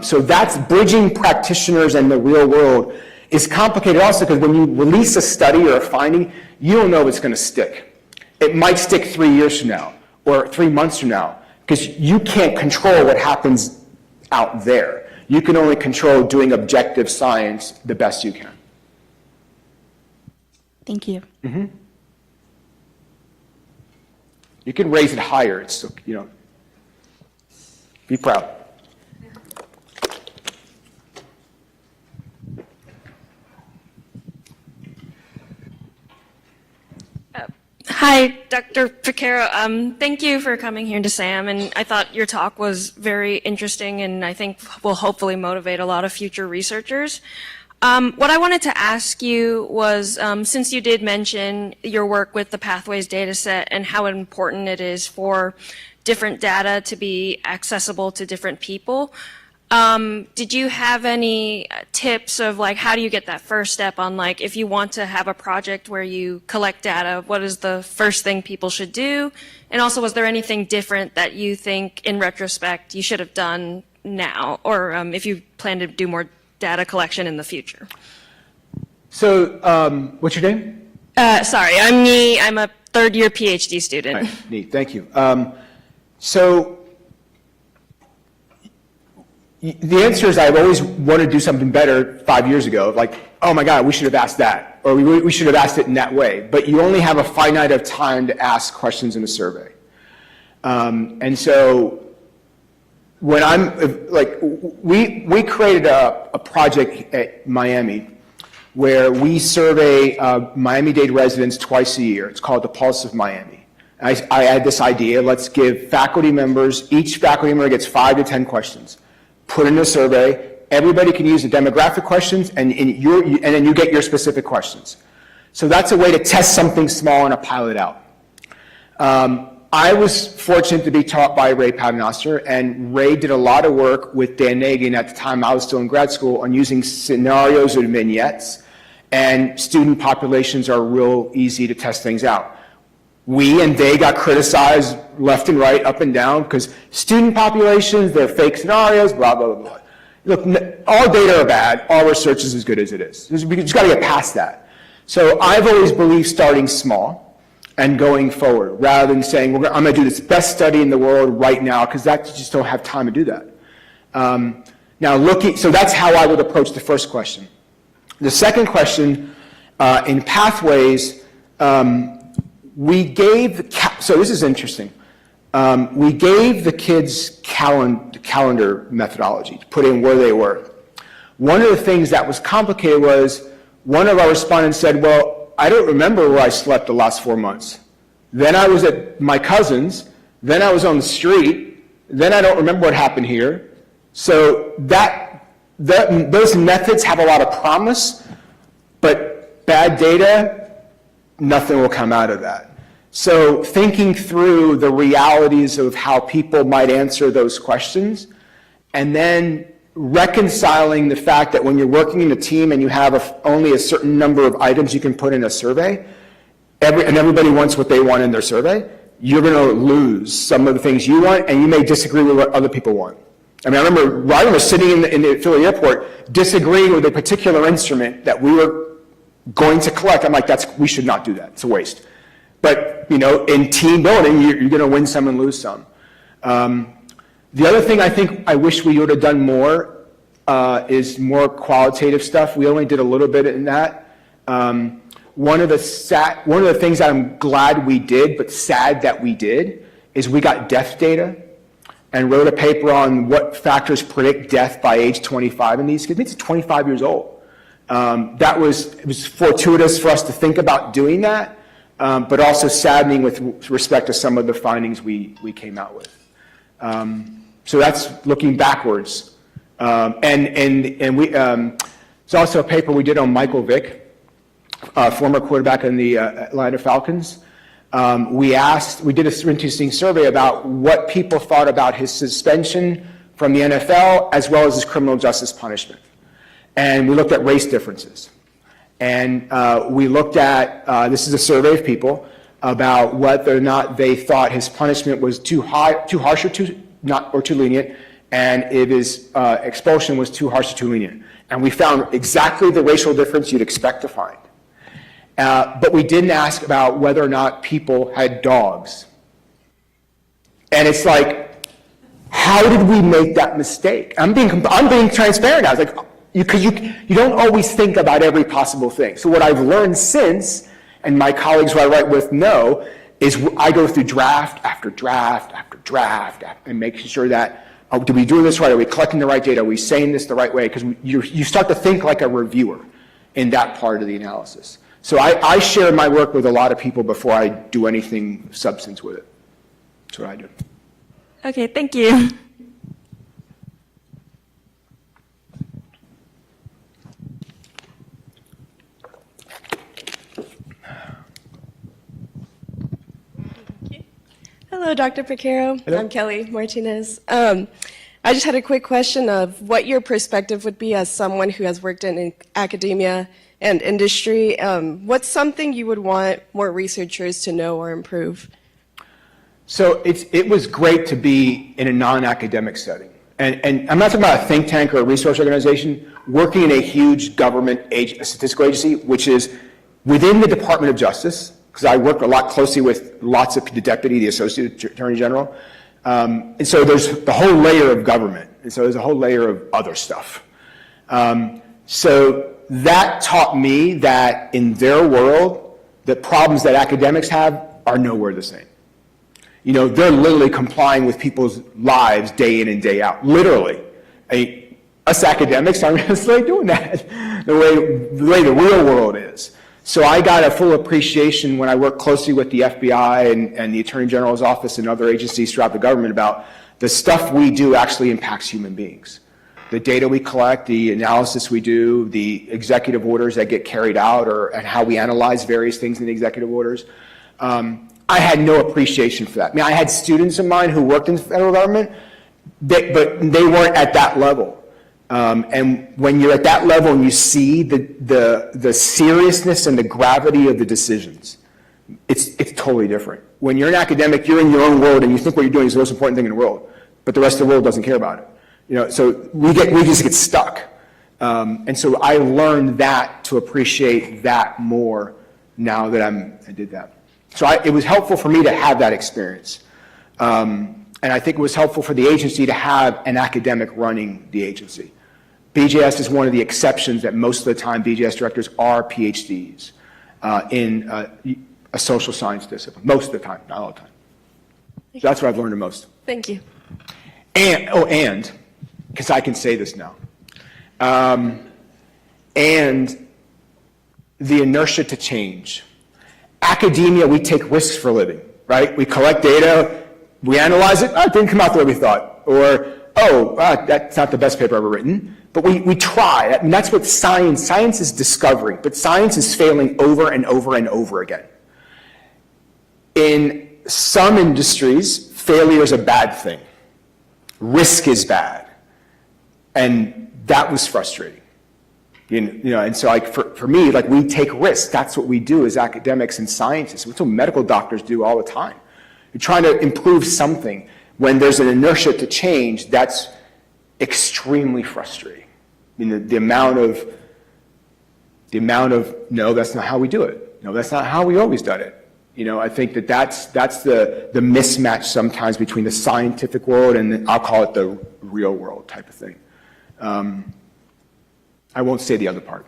So that's bridging practitioners and the real world is complicated also, because when you release a study or a finding, you don't know if it's going to stick. It might stick 3 years from now or 3 months from now, because you can't control what happens out there. You can only control doing objective science the best you can. Thank you. Mm-hmm. You can raise it higher. It's, you know, be proud. Hi, Dr. Piquero. Thank you for coming here to SAM, and I thought your talk was very interesting, and I think will hopefully motivate a lot of future researchers. What I wanted to ask you was, since you did mention your work with the Pathways dataset and how important it is for different data to be accessible to different people, did you have any tips of like, how do you get that first step on like, if you want to have a project where you collect data, what is the first thing people should do? And also, was there anything different that you think in retrospect you should have done now, or if you plan to do more data collection in the future? So, what's your name? Sorry, I'm Nee. I'm a third-year PhD student. All right, neat, thank you. So, the answer is I've always wanted to do something better 5 years ago, like, oh my God, we should have asked that, or we should have asked it in that way. But you only have a finite of time to ask questions in a survey. And so, when I'm, like, we created a project at Miami where we survey Miami-Dade residents twice a year. It's called the Pulse of Miami. I had this idea, let's give faculty members, each faculty member gets 5 to 10 questions. Put in a survey, everybody can use the demographic questions, and then you get your specific questions. So that's a way to test something small and a pilot out. I was fortunate to be taught by Ray Paternoster, and Ray did a lot of work with Dan Nagin at the time I was still in grad school on using scenarios and vignettes, and student populations are real easy to test things out. We and they got criticized left and right, up and down, because student populations, they're fake scenarios, blah, blah, blah, blah. Look, all data are bad, all research is as good as it is. We just got to get past that. So I've always believed starting small and going forward, rather than saying, I'm going to do this best study in the world right now, because that you just don't have time to do that. So that's how I would approach the first question. The second question, in Pathways, we gave, so this is interesting. We gave the kids calendar methodology to put in where they were. One of the things that was complicated was one of our respondents said, well, I don't remember where I slept the last 4 months. Then I was at my cousin's, then I was on the street, then I don't remember what happened here. So those methods have a lot of promise, but bad data, nothing will come out of that. So thinking through the realities of how people might answer those questions, and then reconciling the fact that when you're working in a team and you have only a certain number of items you can put in a survey, and everybody wants what they want in their survey, you're going to lose some of the things you want, and you may disagree with what other people want. I mean, I remember sitting in the Philly airport disagreeing with a particular instrument that we were going to collect. I'm like, we should not do that. It's a waste. But, in team building, you're going to win some and lose some. The other thing I wish we would have done more is more qualitative stuff. We only did a little bit in that. One of the things that I'm glad we did, but sad that we did, is we got death data and wrote a paper on what factors predict death by age 25 in these kids. It's 25 years old. It was fortuitous for us to think about doing that, but also saddening with respect to some of the findings we came out with. So that's looking backwards. It's also a paper we did on Michael Vick, former quarterback in the Atlanta Falcons. We did an interesting survey about what people thought about his suspension from the NFL as well as his criminal justice punishment. And we looked at race differences. And we looked at, this is a survey of people, about whether or not they thought his punishment was too harsh or too lenient, and if his expulsion was too harsh or too lenient. And we found exactly the racial difference you'd expect to find. But we didn't ask about whether or not people had dogs. And it's like, how did we make that mistake? I'm being transparent now. It's like, because you don't always think about every possible thing. So what I've learned since, and my colleagues who I write with know, is I go through draft after draft after draft and making sure that, do we do this right? Are we collecting the right data? Are we saying this the right way? Because you start to think like a reviewer in that part of the analysis. So I share my work with a lot of people before I do anything substance with it. That's what I do. Okay, thank you. Hello, Dr. Piquero. Hello. I'm Kelly Martinez. I just had a quick question of what your perspective would be as someone who has worked in academia and industry. What's something you would want more researchers to know or improve? So it was great to be in a non-academic setting. And I'm not talking about a think tank or a research organization, working in a huge government a statistical agency, which is within the Department of Justice, because I work a lot closely with lots of the deputy, the associate attorney general. And so there's the whole layer of government. And so there's a whole layer of other stuff. So that taught me that in their world, the problems that academics have are nowhere the same. You know, they're literally complying with people's lives day in and day out. Literally. Us academics aren't necessarily doing that the way the real world is. So I got a full appreciation when I worked closely with the FBI and the Attorney General's office and other agencies throughout the government about the stuff we do actually impacts human beings. The data we collect, the analysis we do, the executive orders that get carried out, and how we analyze various things in the executive orders. I had no appreciation for that. I mean, I had students of mine who worked in the federal government, but they weren't at that level. And when you're at that level and you see the seriousness and the gravity of the decisions, it's totally different. When you're an academic, you're in your own world and you think what you're doing is the most important thing in the world, but the rest of the world doesn't care about it. You know, so we just get stuck. And so I learned that to appreciate that more now that I did that. So it was helpful for me to have that experience. And I think it was helpful for the agency to have an academic running the agency. BJS is one of the exceptions that most of the time BJS directors are PhDs in a social science discipline. Most of the time, not all the time. So that's what I've learned the most. Thank you. And, because I can say this now, and the inertia to change. Academia, we take risks for a living, right? We collect data, we analyze it, it didn't come out the way we thought. Or, that's not the best paper ever written. But we try. I mean, that's what science is discovering, but science is failing over and over and over again. In some industries, failure is a bad thing. Risk is bad. And that was frustrating. You know, and so for me, we take risks. That's what we do as academics and scientists. That's what medical doctors do all the time. You're trying to improve something. When there's an inertia to change, that's extremely frustrating. I mean, the amount of, no, that's not how we do it. No, that's not how we always done it. You know, I think that's the mismatch sometimes between the scientific world and I'll call it the real world type of thing. I won't say the other part.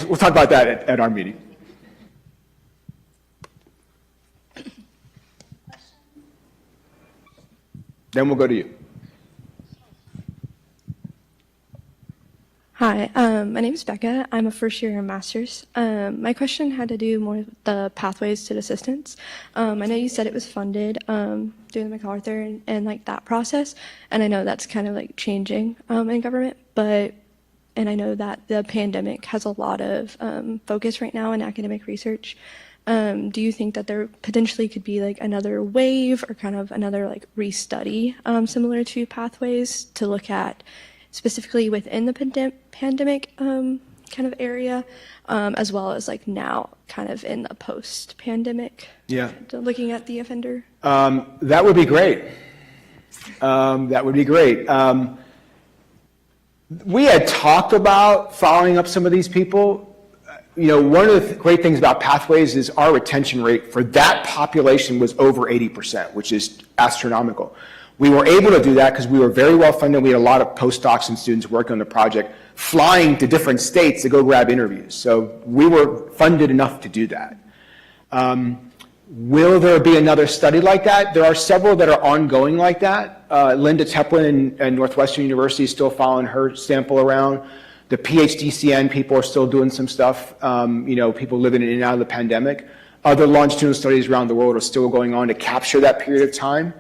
We'll talk about that at our meeting. Then we'll go to you. Hi, my name is Becca. I'm a first year in master's. My question had to do more with the pathways to assistance. I know you said it was funded doing the MacArthur and that process, and I know that's kind of changing in government, and I know that the pandemic has a lot of focus right now in academic research. Do you think that there potentially could be another wave or kind of another restudy similar to pathways to look at specifically within the pandemic kind of area, as well as now kind of in the post-pandemic? Yeah. Looking at the offender? That would be great. That would be great. We had talked about following up some of these people. You know, one of the great things about Pathways is our retention rate for that population was over 80%, which is astronomical. We were able to do that because we were very well funded. We had a lot of postdocs and students working on the project, flying to different states to go grab interviews. So we were funded enough to do that. Will there be another study like that? There are several that are ongoing like that. Linda Teplin in Northwestern University is still following her sample around. The PhDCN people are still doing some stuff, you know, people living in and out of the pandemic. Other longitudinal studies around the world are still going on to capture that period of time.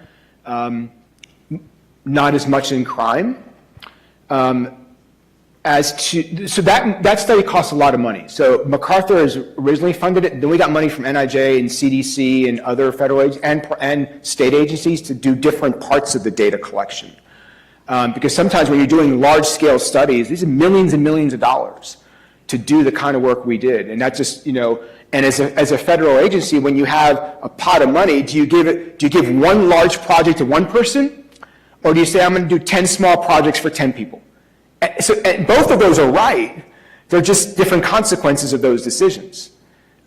Not as much in crime. And So that study costs a lot of money. So MacArthur has originally funded it. Then we got money from NIJ and CDC and other federal and state agencies to do different parts of the data collection. Because sometimes when you're doing large-scale studies, these are millions and millions of dollars to do the kind of work we did. And that just, and as a federal agency, when you have a pot of money, do you give one large project to one person? Or do you say, I'm going to do 10 small projects for 10 people? And both of those are right. They're just different consequences of those decisions.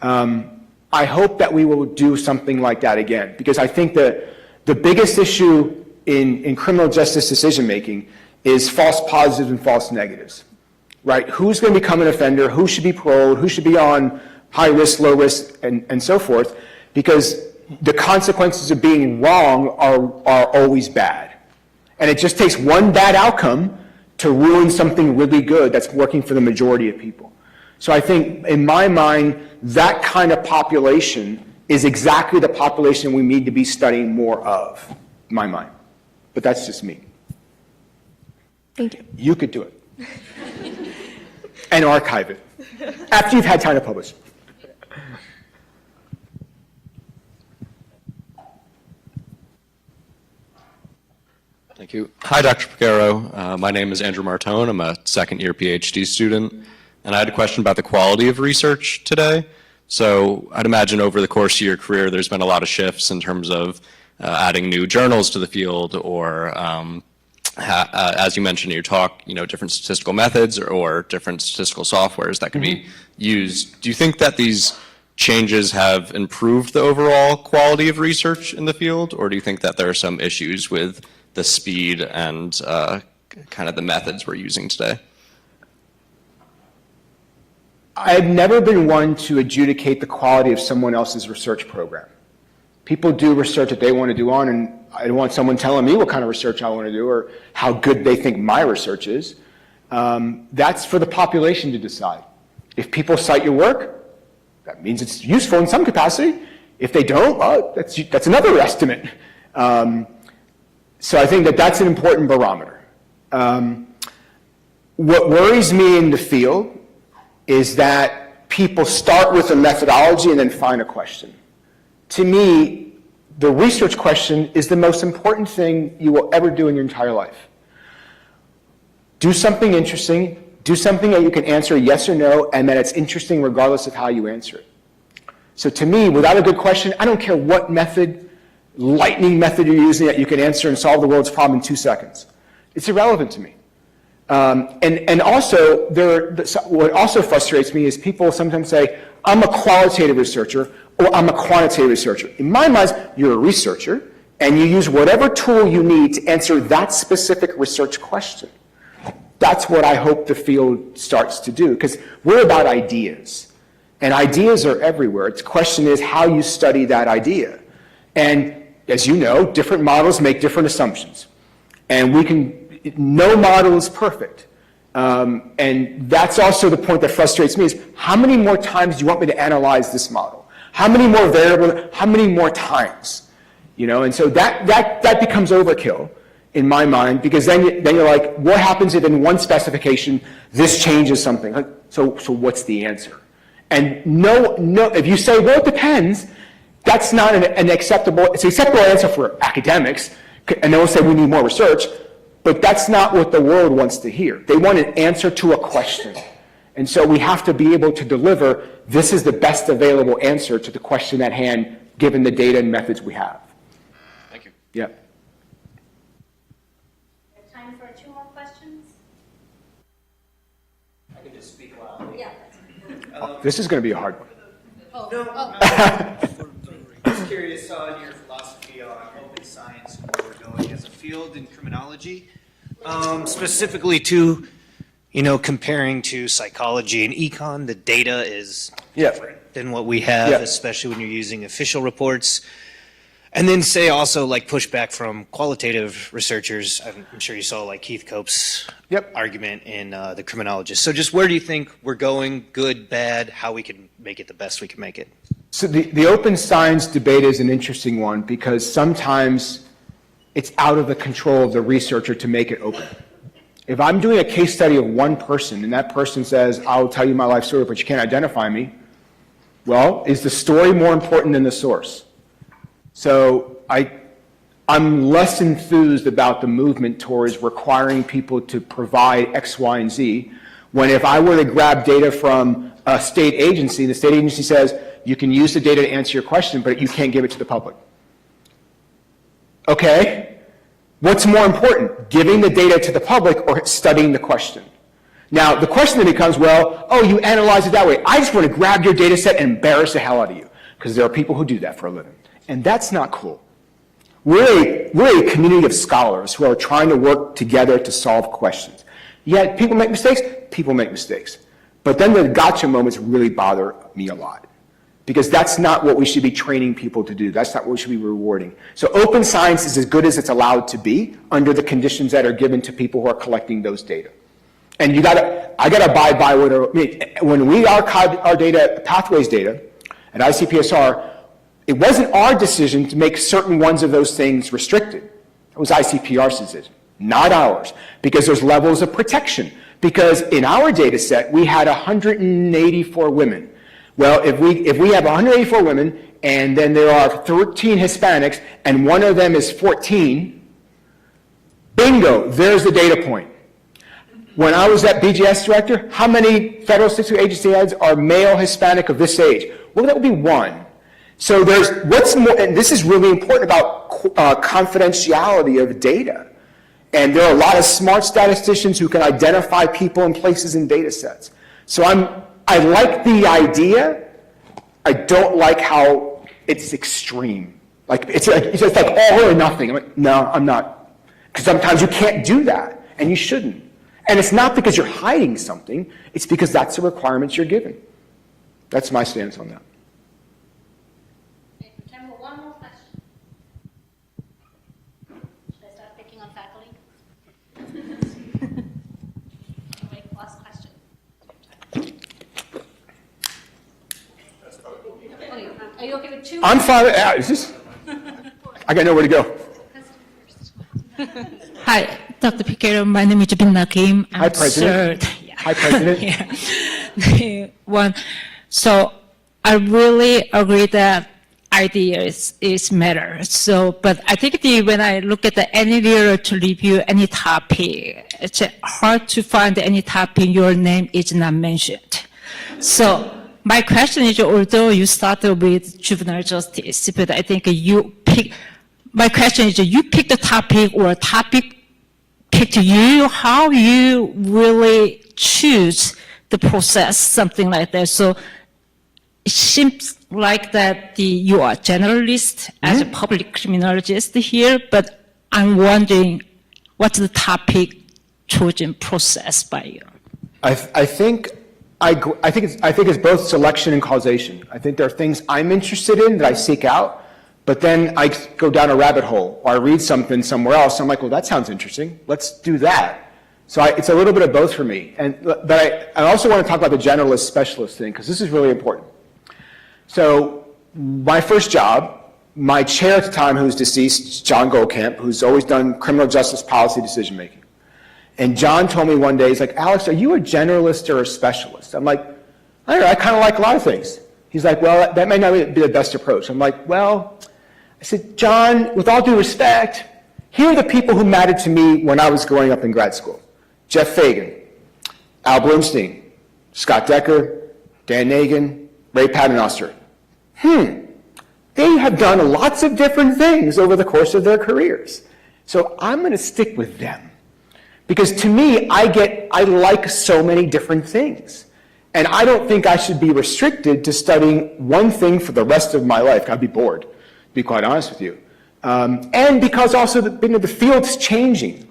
I hope that we will do something like that again, because I think that the biggest issue in criminal justice decision-making is false positives and false negatives, right? Who's going to become an offender? Who should be paroled? Who should be on high risk, low risk, and so forth? Because the consequences of being wrong are always bad. And it just takes one bad outcome to ruin something really good that's working for the majority of people. So I think, in my mind, that kind of population is exactly the population we need to be studying more of, in my mind. But that's just me. Thank you. You could do it. And archive it after you've had time to publish. Thank you. Hi, Dr. Piquero. My name is Andrew Martone. I'm a second-year PhD student, and I had a question about the quality of research today. So I'd imagine over the course of your career, there's been a lot of shifts in terms of adding new journals to the field, or as you mentioned in your talk, different statistical methods or different statistical softwares that can be used. Do you think that these changes have improved the overall quality of research in the field, or do you think that there are some issues with the speed and kind of the methods we're using today? I've never been one to adjudicate the quality of someone else's research program. People do research that they want to do on, and I don't want someone telling me what kind of research I want to do or how good they think my research is. That's for the population to decide. If people cite your work, that means it's useful in some capacity. If they don't, well, that's another estimate. So I think that that's an important barometer. What worries me in the field is that people start with a methodology and then find a question. To me, the research question is the most important thing you will ever do in your entire life. Do something interesting, do something that you can answer yes or no, and that it's interesting regardless of how you answer it. So to me, without a good question, I don't care what method, lightning method you're using that you can answer and solve the world's problem in 2 seconds. It's irrelevant to me. And also, what also frustrates me is people sometimes say, I'm a qualitative researcher or I'm a quantitative researcher. In my mind, you're a researcher and you use whatever tool you need to answer that specific research question. That's what I hope the field starts to do, because we're about ideas. And ideas are everywhere. The question is how you study that idea. And as you know, different models make different assumptions. And no model is perfect. And that's also the point that frustrates me is how many more times do you want me to analyze this model? How many more variables, how many more times? And so that becomes overkill in my mind, because then you're like, what happens if in one specification this changes something? So what's the answer? And no, if you say, well, it depends, that's not an acceptable, it's an acceptable answer for academics, and they'll say we need more research, but that's not what the world wants to hear. They want an answer to a question. And so we have to be able to deliver, this is the best available answer to the question at hand, given the data and methods we have. Thank you. Yeah. We have time for 2 more questions? I can just speak loudly. Yeah. This is going to be a hard one. Just curious on your philosophy on open science and where we're going as a field in criminology, specifically to, comparing to psychology and econ. The data is different than what we have, especially when you're using official reports. And then say also like pushback from qualitative researchers. I'm sure you saw like Keith Cope's argument in the Criminologist. So just where do you think we're going, good, bad, how we can make it the best we can make it? So the open science debate is an interesting one, because sometimes it's out of the control of the researcher to make it open. If I'm doing a case study of one person and that person says, I'll tell you my life story, but you can't identify me, well, is the story more important than the source? So I'm less enthused about the movement towards requiring people to provide X, Y, and Z, when if I were to grab data from a state agency, the state agency says, you can use the data to answer your question, but you can't give it to the public. Okay? What's more important, giving the data to the public or studying the question? Now, the question then becomes, well, oh, you analyze it that way. I just want to grab your data set and embarrass the hell out of you, because there are people who do that for a living. And that's not cool. We're a community of scholars who are trying to work together to solve questions. Yet, people make mistakes? People make mistakes. But then the gotcha moments really bother me a lot, because that's not what we should be training people to do. That's not what we should be rewarding. So open science is as good as it's allowed to be under the conditions that are given to people who are collecting those data. And I gotta abide by when we archived our data, Pathways data, at ICPSR, it wasn't our decision to make certain ones of those things restricted. It was ICPR's decision, not ours, because there's levels of protection. Because in our data set, we had 184 women. Well, if we have 184 women, and then there are 13 Hispanics, and one of them is 14, bingo, there's the data point. When I was at BGS director, how many federal statistical agency heads are male Hispanic of this age? Well, that would be one. So there's what's more, and this is really important about confidentiality of data. And there are a lot of smart statisticians who can identify people and places in data sets. So I like the idea. I don't like how it's extreme. It's just like all or nothing. I'm like, no, I'm not. Because sometimes you can't do that, and you shouldn't. And it's not because you're hiding something. It's because that's the requirements you're given. That's my stance on that. Time for one more question. Should I start picking on faculty? Wait, last question. Okay, are you okay with two? I'm fine. I got nowhere to go. Hi, Dr. Piquero. My name is Binna Kim. Hi, President. Hi, President. Yeah. So I really agree that ideas is matter. So, but I think when I look at any literature review, any topic, it's hard to find any topic your name is not mentioned. So my question is, although you started with juvenile justice, but I think my question is, you pick the topic or topic picked you, how you really choose the process, something like that. So it seems like that you are a generalist as a public criminologist here, but I'm wondering what's the topic chosen process by you? I think it's both selection and causation. I think there are things I'm interested in that I seek out, but then I go down a rabbit hole, or I read something somewhere else. I'm like, well, that sounds interesting. Let's do that. So it's a little bit of both for me. But I also want to talk about the generalist specialist thing, because this is really important. So my first job, my chair at the time, who's deceased, John Goldkamp, who's always done criminal justice policy decision making. And John told me one day, he's like, Alex, are you a generalist or a specialist? I'm like, I don't know, I kind of like a lot of things. He's like, well, that may not be the best approach. I'm like, well, I said, John, with all due respect, here are the people who mattered to me when I was growing up in grad school. Jeff Fagan, Al Bloomstein, Scott Decker, Dan Nagin, Ray Paternoster. They have done lots of different things over the course of their careers. So I'm going to stick with them. Because to me, I like so many different things. And I don't think I should be restricted to studying one thing for the rest of my life. I'd be bored, to be quite honest with you. And because also the field's changing.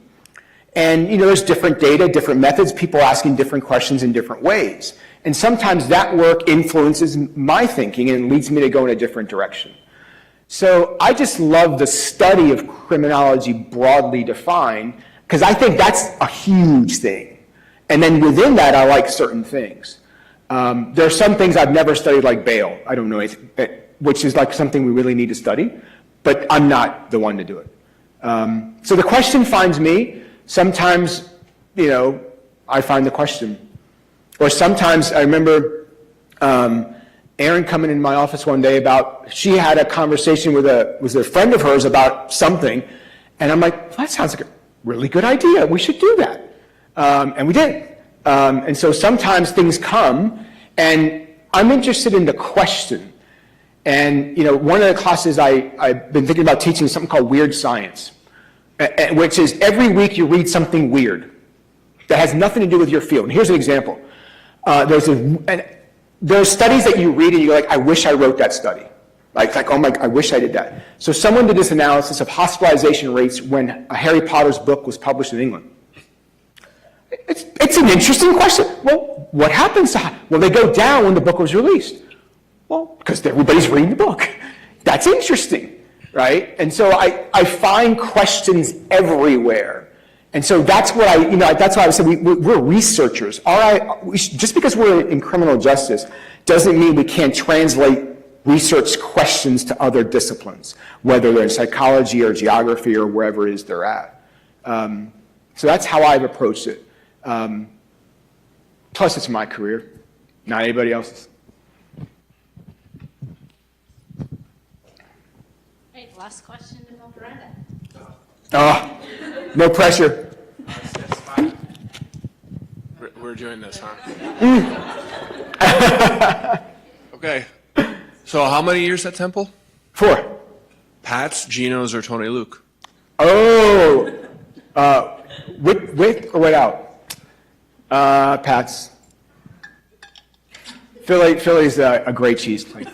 And there's different data, different methods, people asking different questions in different ways. And sometimes that work influences my thinking and leads me to go in a different direction. So I just love the study of criminology broadly defined, because I think that's a huge thing. And then within that, I like certain things. There are some things I've never studied, like bail. I don't know anything, which is like something we really need to study, but I'm not the one to do it. So the question finds me. Sometimes I find the question. Or sometimes I remember Erin coming in my office one day she had a conversation with a friend of hers about something, and I'm like, well, that sounds like a really good idea. We should do that. And we did. And so sometimes things come, and I'm interested in the question. And, one of the classes I've been thinking about teaching is something called Weird Science, which is every week you read something weird that has nothing to do with your field. And here's an example. There's studies that you read and you're like, I wish I wrote that study. Like, oh my, I wish I did that. So someone did this analysis of hospitalization rates when Harry Potter's book was published in England. It's an interesting question. Well, what happens well, they go down when the book was released. Well, because everybody's reading the book. That's interesting, right? And so I find questions everywhere. And so that's what that's why I said we're researchers. Just because we're in criminal justice doesn't mean we can't translate research questions to other disciplines, whether they're in psychology or geography or wherever it is they're at. So that's how I've approached it. Plus, it's my career, not anybody else's. Great, last question to Dr. Randa. Oh, no pressure. We're doing this, huh? Okay. So how many years at Temple? 4. Pat's, Gino's, or Tony Luke? Oh, with or without? Pat's. Philly's a great cheese place.